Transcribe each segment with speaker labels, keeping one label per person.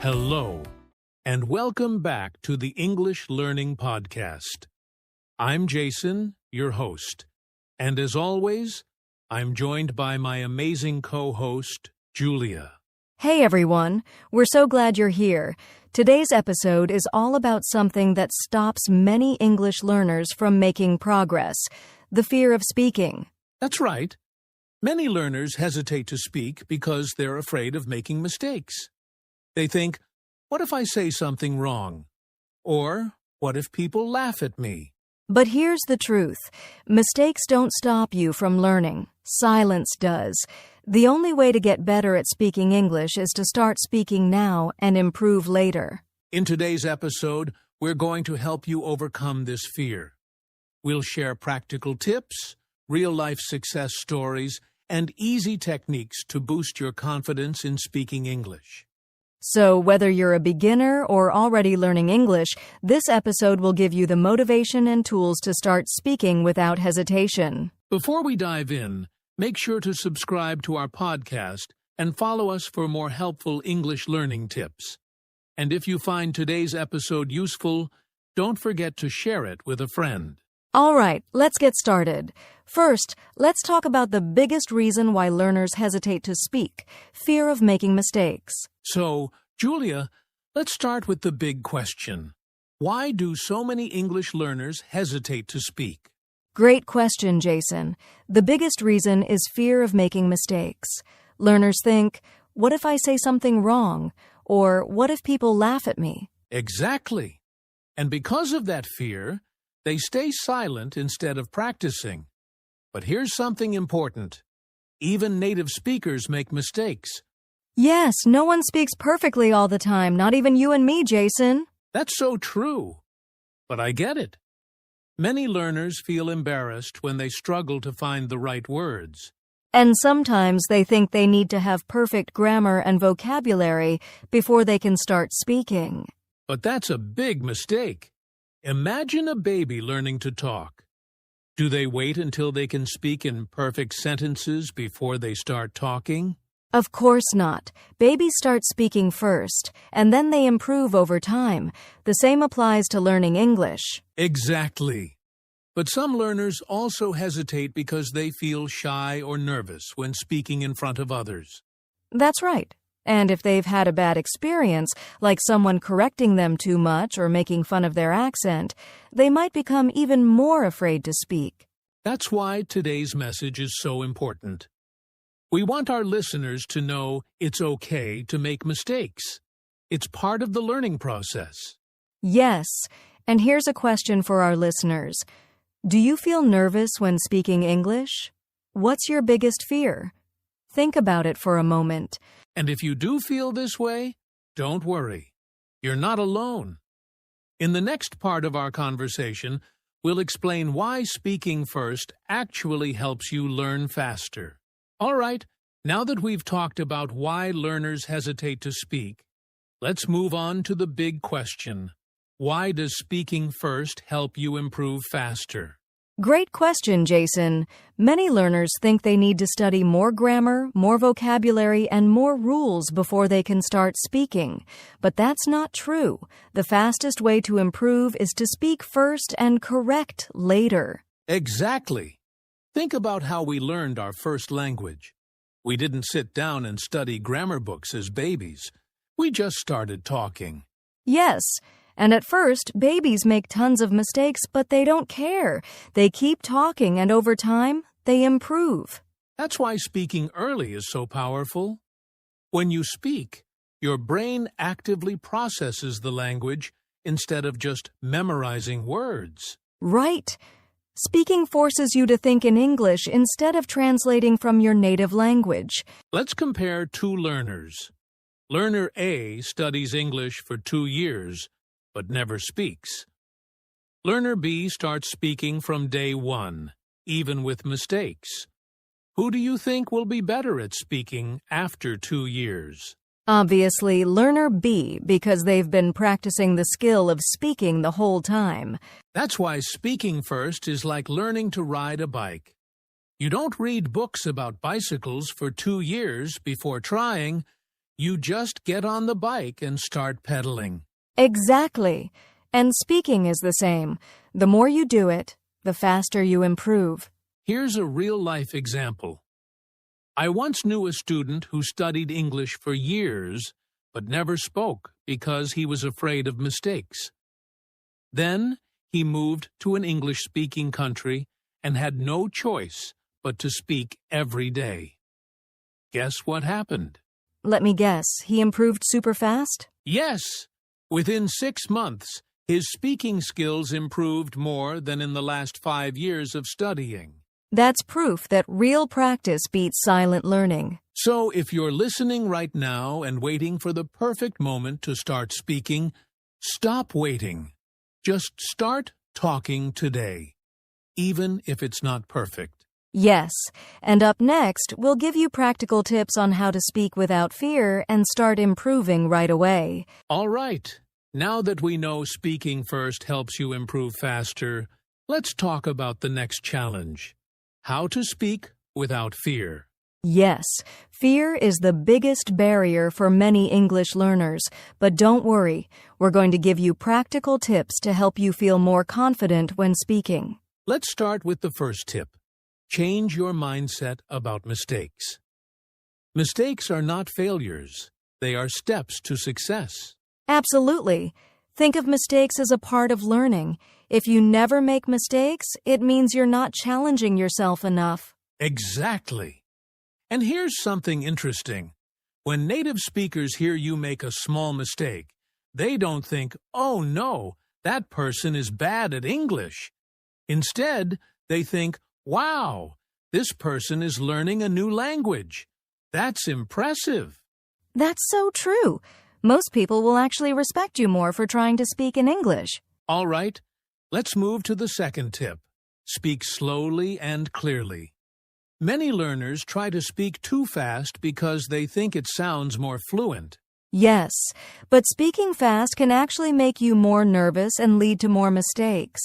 Speaker 1: Hello, and welcome back to the English Learning Podcast. I'm Jason, your host, and as always, I'm joined by my amazing co-host, Julia.
Speaker 2: Hey everyone, we're so glad you're here. Today's episode is all about something that stops many English learners from making progress, the fear of speaking.
Speaker 1: That's right. Many learners hesitate to speak because they're afraid of making mistakes. They think, what if I say something wrong? Or, what if people laugh at me?
Speaker 2: But here's the truth. Mistakes don't stop you from learning. Silence does. The only way to get better at speaking English is to start speaking now and improve later.
Speaker 1: In today's episode, we're going to help you overcome this fear. We'll share practical tips, real-life success stories, and easy techniques to boost your confidence in speaking English.
Speaker 2: So whether you're a beginner or already learning English, this episode will give you the motivation and tools to start speaking without hesitation.
Speaker 1: Before we dive in, make sure to subscribe to our podcast and follow us for more helpful English learning tips. And if you find today's episode useful, don't forget to share it with a friend.
Speaker 2: All right, let's get started. First, let's talk about the biggest reason why learners hesitate to speak, fear of making mistakes.
Speaker 1: So, Julia, let's start with the big question. Why do so many English learners hesitate to speak?
Speaker 2: Great question, Jason. The biggest reason is fear of making mistakes. Learners think, what if I say something wrong? Or what if people laugh at me?
Speaker 1: Exactly. And because of that fear, they stay silent instead of practicing. But here's something important. Even native speakers make mistakes.
Speaker 2: Yes, no one speaks perfectly all the time, not even you and me, Jason.
Speaker 1: That's so true. But I get it. Many learners feel embarrassed when they struggle to find the right words.
Speaker 2: And sometimes they think they need to have perfect grammar and vocabulary before they can start speaking.
Speaker 1: But that's a big mistake. Imagine a baby learning to talk. Do they wait until they can speak in perfect sentences before they start talking?
Speaker 2: Of course not. Babies start speaking first, and then they improve over time. The same applies to learning English.
Speaker 1: Exactly. But some learners also hesitate because they feel shy or nervous when speaking in front of others.
Speaker 2: That's right. And if they've had a bad experience, like someone correcting them too much or making fun of their accent, they might become even more afraid to speak.
Speaker 1: That's why today's message is so important. We want our listeners to know it's okay to make mistakes. It's part of the learning process.
Speaker 2: Yes, and here's a question for our listeners. Do you feel nervous when speaking English? What's your biggest fear? Think about it for a moment.
Speaker 1: And if you do feel this way, don't worry. You're not alone. In the next part of our conversation, we'll explain why speaking first actually helps you learn faster. All right, now that we've talked about why learners hesitate to speak, let's move on to the big question. Why does speaking first help you improve faster?
Speaker 2: Great question, Jason. Many learners think they need to study more grammar, more vocabulary, and more rules before they can start speaking. But that's not true. The fastest way to improve is to speak first and correct later.
Speaker 1: Exactly. Think about how we learned our first language. We didn't sit down and study grammar books as babies. We just started talking.
Speaker 2: Yes. And at first, babies make tons of mistakes, but they don't care. They keep talking, and over time, they improve.
Speaker 1: That's why speaking early is so powerful. When you speak, your brain actively processes the language instead of just memorizing words.
Speaker 2: Right. Speaking forces you to think in English instead of translating from your native language.
Speaker 1: Let's compare two learners. Learner A studies English for 2 years, but never speaks. Learner B starts speaking from day one, even with mistakes. Who do you think will be better at speaking after 2 years?
Speaker 2: Obviously, learner B, because they've been practicing the skill of speaking the whole time.
Speaker 1: That's why speaking first is like learning to ride a bike. You don't read books about bicycles for 2 years before trying. You just get on the bike and start pedaling.
Speaker 2: Exactly. And speaking is the same. The more you do it, the faster you improve.
Speaker 1: Here's a real-life example. I once knew a student who studied English for years but never spoke because he was afraid of mistakes. Then he moved to an English-speaking country and had no choice but to speak every day. Guess what happened?
Speaker 2: Let me guess, he improved super fast?
Speaker 1: Yes! Within 6 months, his speaking skills improved more than in the last 5 years of studying.
Speaker 2: That's proof that real practice beats silent learning.
Speaker 1: So if you're listening right now and waiting for the perfect moment to start speaking, stop waiting. Just start talking today, even if it's not perfect.
Speaker 2: Yes, and up next, we'll give you practical tips on how to speak without fear and start improving right away.
Speaker 1: All right. Now that we know speaking first helps you improve faster, let's talk about the next challenge. How to speak without fear.
Speaker 2: Yes, fear is the biggest barrier for many English learners, but don't worry, we're going to give you practical tips to help you feel more confident when speaking.
Speaker 1: Let's start with the first tip. Change your mindset about mistakes. Mistakes are not failures. They are steps to success.
Speaker 2: Absolutely. Think of mistakes as a part of learning. If you never make mistakes, it means you're not challenging yourself enough.
Speaker 1: Exactly. And here's something interesting. When native speakers hear you make a small mistake, they don't think, "Oh no, that person is bad at English." Instead, they think, "Wow, this person is learning a new language. That's impressive."
Speaker 2: That's so true. Most people will actually respect you more for trying to speak in English.
Speaker 1: All right, let's move to the second tip. Speak slowly and clearly. Many learners try to speak too fast because they think it sounds more fluent.
Speaker 2: Yes, but speaking fast can actually make you more nervous and lead to more mistakes.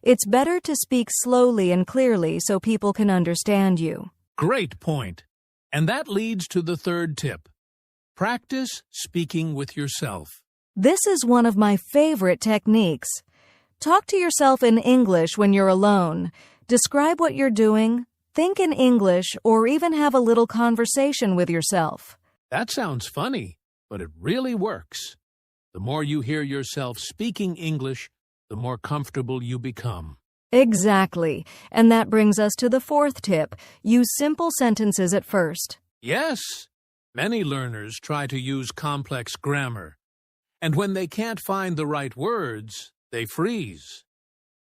Speaker 2: It's better to speak slowly and clearly so people can understand you.
Speaker 1: Great point. And that leads to the third tip. Practice speaking with yourself.
Speaker 2: This is one of my favorite techniques. Talk to yourself in English when you're alone. Describe what you're doing, think in English, or even have a little conversation with yourself.
Speaker 1: That sounds funny, but it really works. The more you hear yourself speaking English, the more comfortable you become.
Speaker 2: Exactly. And that brings us to the fourth tip. Use simple sentences at first.
Speaker 1: Yes, many learners try to use complex grammar, and when they can't find the right words, they freeze.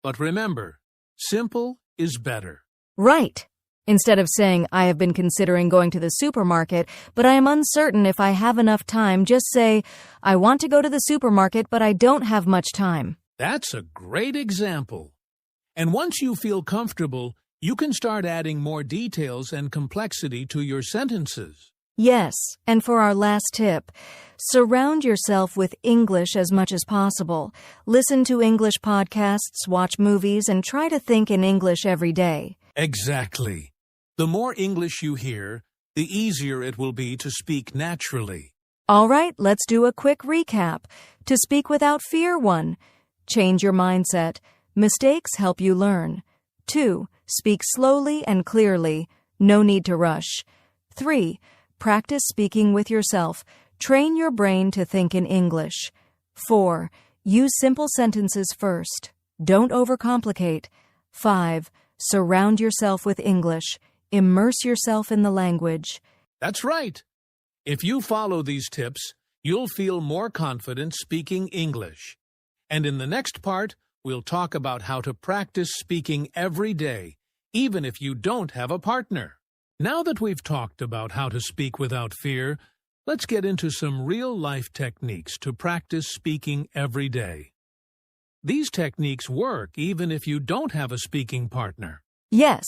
Speaker 1: But remember, simple is better.
Speaker 2: Right. Instead of saying, "I have been considering going to the supermarket, but I am uncertain if I have enough time," just say, "I want to go to the supermarket, but I don't have much time."
Speaker 1: That's a great example. And once you feel comfortable, you can start adding more details and complexity to your sentences.
Speaker 2: Yes, and for our last tip, surround yourself with English as much as possible. Listen to English podcasts, watch movies, and try to think in English every day.
Speaker 1: Exactly. The more English you hear, the easier it will be to speak naturally.
Speaker 2: All right, let's do a quick recap. To speak without fear: 1. Change your mindset. Mistakes help you learn. 2. Speak slowly and clearly. No need to rush. 3. Practice speaking with yourself. Train your brain to think in English. 4. Use simple sentences first. Don't overcomplicate. 5. Surround yourself with English. Immerse yourself in the language.
Speaker 1: That's right. If you follow these tips, you'll feel more confident speaking English. And in the next part, we'll talk about how to practice speaking every day, even if you don't have a partner. Now that we've talked about how to speak without fear, let's get into some real-life techniques to practice speaking every day. These techniques work even if you don't have a speaking partner.
Speaker 2: Yes,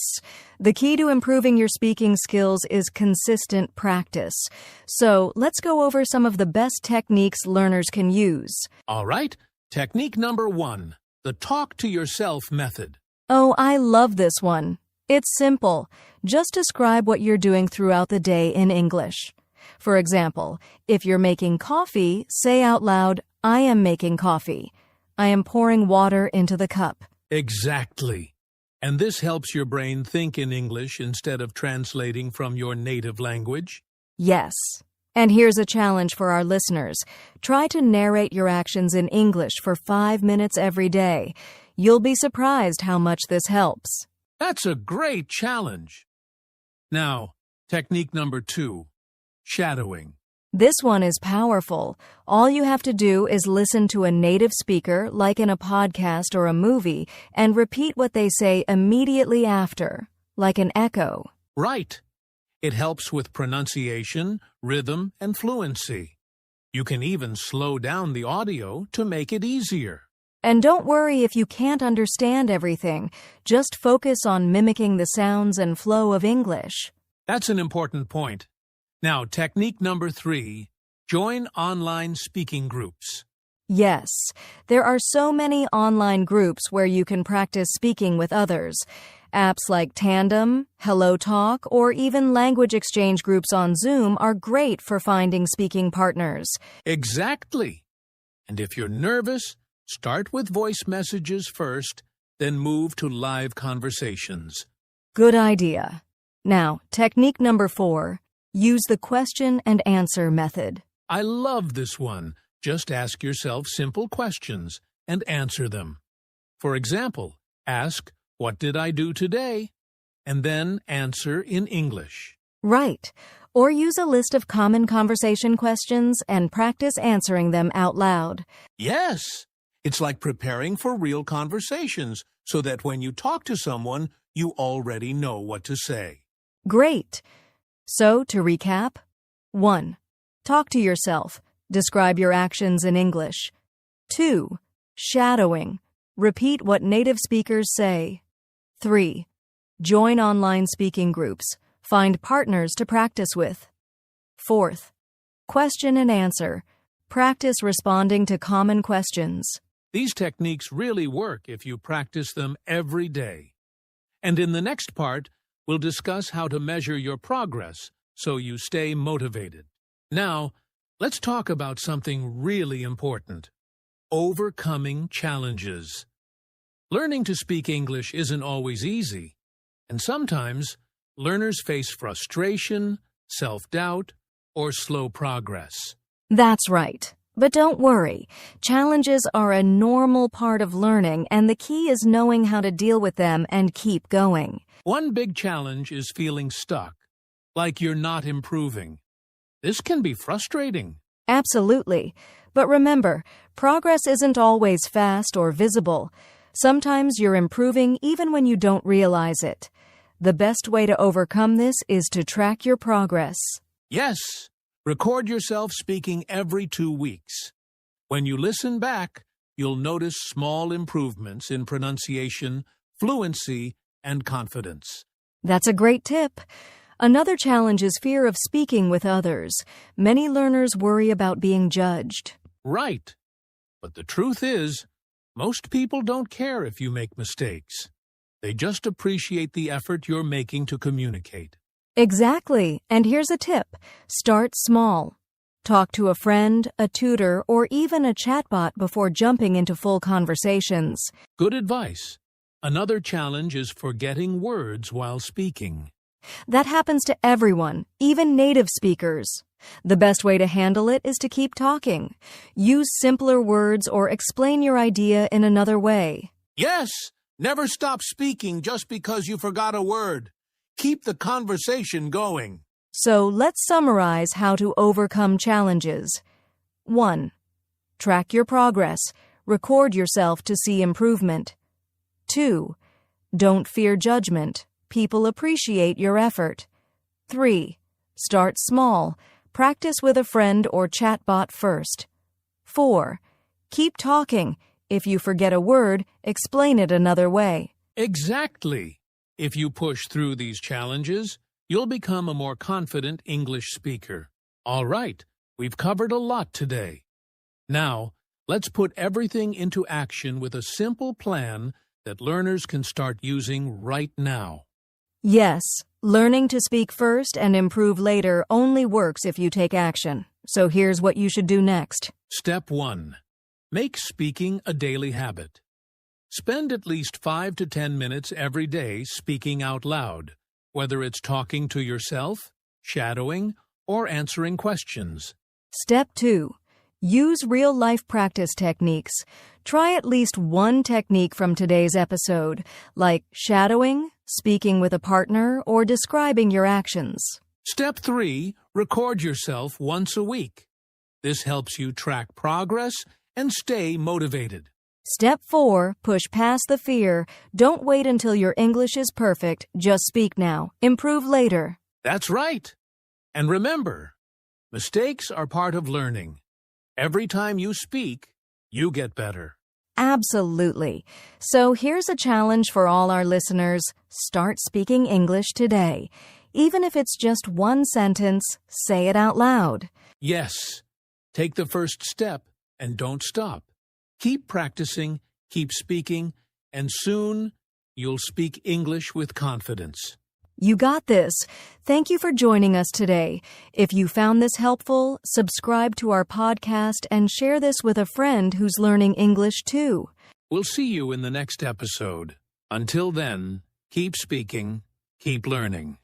Speaker 2: the key to improving your speaking skills is consistent practice. So let's go over some of the best techniques learners can use.
Speaker 1: All right, technique number 1, the talk to yourself method.
Speaker 2: Oh, I love this one. It's simple. Just describe what you're doing throughout the day in English. For example, if you're making coffee, say out loud, I am making coffee. I am pouring water into the cup.
Speaker 1: Exactly. And this helps your brain think in English instead of translating from your native language.
Speaker 2: Yes. And here's a challenge for our listeners. Try to narrate your actions in English for 5 minutes every day. You'll be surprised how much this helps.
Speaker 1: That's a great challenge. Now, technique number 2, shadowing.
Speaker 2: This one is powerful. All you have to do is listen to a native speaker, like in a podcast or a movie, and repeat what they say immediately after, like an echo.
Speaker 1: Right. It helps with pronunciation, rhythm, and fluency. You can even slow down the audio to make it easier.
Speaker 2: And don't worry if you can't understand everything. Just focus on mimicking the sounds and flow of English.
Speaker 1: That's an important point. Now, technique number 3, join online speaking groups.
Speaker 2: Yes, there are so many online groups where you can practice speaking with others. Apps like Tandem, Hello Talk, or even language exchange groups on Zoom are great for finding speaking partners.
Speaker 1: Exactly. And if you're nervous, start with voice messages first, then move to live conversations.
Speaker 2: Good idea. Now, technique number 4, use the question and answer method.
Speaker 1: I love this one. Just ask yourself simple questions and answer them. For example, ask, "What did I do today?" and then answer in English.
Speaker 2: Right. Or use a list of common conversation questions and practice answering them out loud.
Speaker 1: Yes, it's like preparing for real conversations so that when you talk to someone, you already know what to say.
Speaker 2: Great. So, to recap, 1. Talk to yourself. Describe your actions in English. 2. Shadowing. Repeat what native speakers say. 3. Join online speaking groups. Find partners to practice with. 4th. Question and answer. Practice responding to common questions.
Speaker 1: These techniques really work if you practice them every day. And in the next part, we'll discuss how to measure your progress so you stay motivated. Now, let's talk about something really important: overcoming challenges. Learning to speak English isn't always easy, and sometimes learners face frustration, self-doubt, or slow progress.
Speaker 2: That's right. But don't worry. Challenges are a normal part of learning, and the key is knowing how to deal with them and keep going.
Speaker 1: One big challenge is feeling stuck, like you're not improving. This can be frustrating.
Speaker 2: Absolutely. But remember, progress isn't always fast or visible. Sometimes you're improving even when you don't realize it. The best way to overcome this is to track your progress.
Speaker 1: Yes, record yourself speaking every 2 weeks. When you listen back, you'll notice small improvements in pronunciation, fluency, and confidence.
Speaker 2: That's a great tip. Another challenge is fear of speaking with others. Many learners worry about being judged.
Speaker 1: Right. But the truth is, most people don't care if you make mistakes. They just appreciate the effort you're making to communicate.
Speaker 2: Exactly. And here's a tip. Start small. Talk to a friend, a tutor, or even a chatbot before jumping into full conversations.
Speaker 1: Good advice. Another challenge is forgetting words while speaking.
Speaker 2: That happens to everyone, even native speakers. The best way to handle it is to keep talking. Use simpler words or explain your idea in another way.
Speaker 1: Yes, never stop speaking just because you forgot a word. Keep the conversation going.
Speaker 2: So let's summarize how to overcome challenges. 1. Track your progress. Record yourself to see improvement. 2. Don't fear judgment. People appreciate your effort. 3. Start small. Practice with a friend or chatbot first. 4. Keep talking. If you forget a word, explain it another way.
Speaker 1: Exactly. If you push through these challenges, you'll become a more confident English speaker. All right, we've covered a lot today. Now, let's put everything into action with a simple plan that learners can start using right now.
Speaker 2: Yes, learning to speak first and improve later only works if you take action. So here's what you should do next.
Speaker 1: Step 1. Make speaking a daily habit. Spend at least 5 to 10 minutes every day speaking out loud, whether it's talking to yourself, shadowing, or answering questions.
Speaker 2: Step 2. Use real-life practice techniques. Try at least one technique from today's episode, like shadowing, speaking with a partner, or describing your actions.
Speaker 1: Step 3. Record yourself once a week. This helps you track progress and stay motivated.
Speaker 2: Step 4. Push past the fear. Don't wait until your English is perfect. Just speak now. Improve later.
Speaker 1: That's right. And remember, mistakes are part of learning. Every time you speak, you get better.
Speaker 2: Absolutely. So here's a challenge for all our listeners. Start speaking English today. Even if it's just one sentence, say it out loud.
Speaker 1: Yes. Take the first step and don't stop. Keep practicing, keep speaking, and soon you'll speak English with confidence.
Speaker 2: You got this. Thank you for joining us today. If you found this helpful, subscribe to our podcast and share this with a friend who's learning English too.
Speaker 1: We'll see you in the next episode. Until then, keep speaking, keep learning.